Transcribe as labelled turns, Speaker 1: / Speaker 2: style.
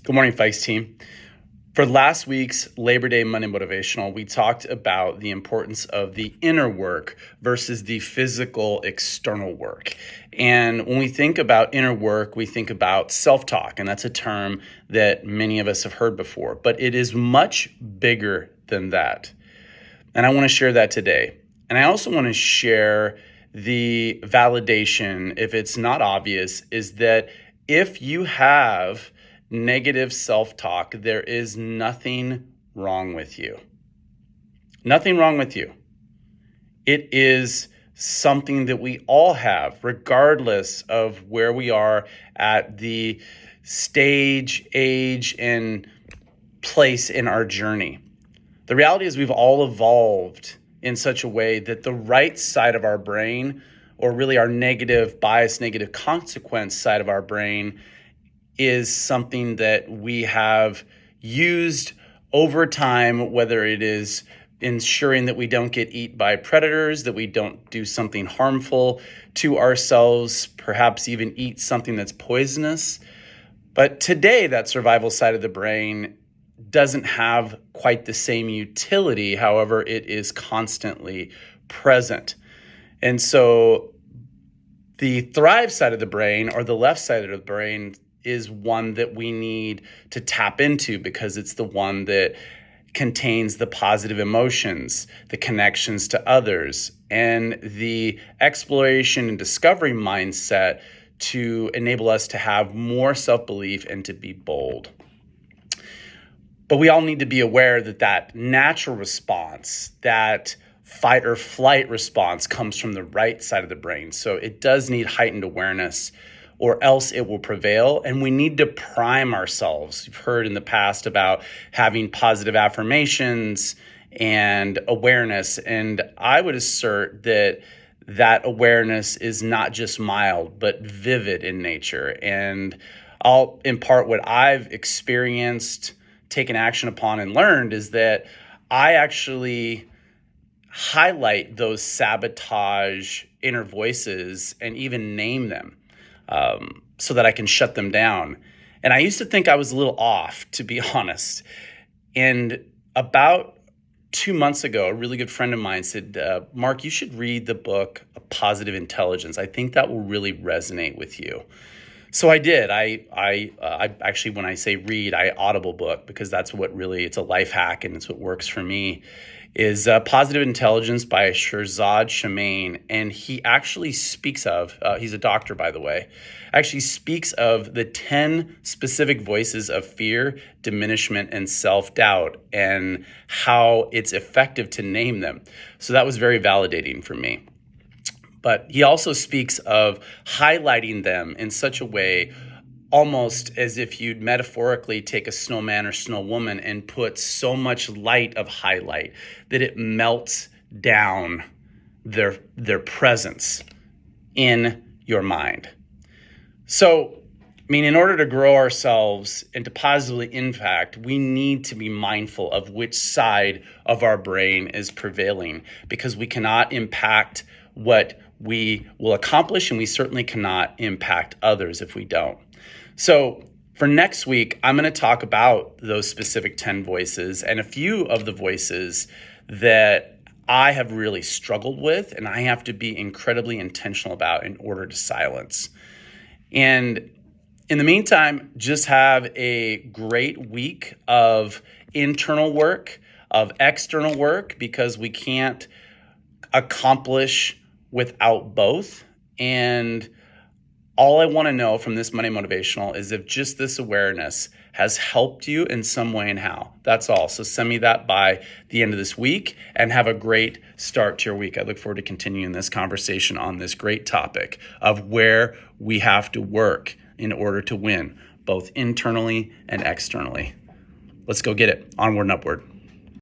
Speaker 1: Good morning, Fikes team. For last week's Labor Day Monday Motivational, we talked about the importance of the inner work versus the physical external work. And when we think about inner work, we think about self-talk, and that's a term that many of us have heard before, but it is much bigger than that. And I want to share that today. And I also want to share the validation, if it's not obvious, is that if you have negative self-talk, there is nothing wrong with you. Nothing wrong with you. It is something that we all have, regardless of where we are at the stage, age, and place in our journey. The reality is we've all evolved in such a way that the right side of our brain, or really our negative bias, negative consequence side of our brain, is something that we have used over time, whether it is ensuring that we don't get eaten by predators, that we don't do something harmful to ourselves, perhaps even eat something that's poisonous. But today, that survival side of the brain doesn't have quite the same utility. However, it is constantly present. And so the thrive side of the brain, or the left side of the brain, is one that we need to tap into because it's the one that contains the positive emotions, the connections to others, and the exploration and discovery mindset to enable us to have more self-belief and to be bold. But we all need to be aware that that natural response, that fight or flight response, comes from the right side of the brain. So it does need heightened awareness, or else it will prevail. And we need to prime ourselves. You've heard in the past about having positive affirmations and awareness. And I would assert that that awareness is not just mild, but vivid in nature. And I'll impart what I've experienced, taken action upon, and learned is that I actually highlight those sabotage inner voices and even name them. So that I can shut them down. And I used to think I was a little off, to be honest. And about 2 months ago, a really good friend of mine said, Mark, you should read the book Positive Intelligence. I think that will really resonate with you. So I did. I actually, when I say read, I audible book, because that's what really, it's a life hack and it's what works for me, is Positive Intelligence by Shirzad Chamine. And he actually speaks of, he's a doctor, by the way, actually speaks of the 10 specific voices of fear, diminishment, and self-doubt, and how it's effective to name them. So that was very validating for me. But he also speaks of highlighting them in such a way, almost as if you'd metaphorically take a snowman or snow woman and put so much light of highlight that it melts down their presence in your mind. So, in order to grow ourselves and to positively impact, we need to be mindful of which side of our brain is prevailing, because we cannot impact what we will accomplish, and we certainly cannot impact others if we don't. So for next week, I'm going to talk about those specific 10 voices and a few of the voices that I have really struggled with and I have to be incredibly intentional about in order to silence. And in the meantime, just have a great week of internal work, of external work, because we can't accomplish without both. And all I want to know from this Monday Motivational is if just this awareness has helped you in some way and how. That's all. So send me that by the end of this week and have a great start to your week. I look forward to continuing this conversation on this great topic of where we have to work in order to win, both internally and externally. Let's go get it. Onward and upward.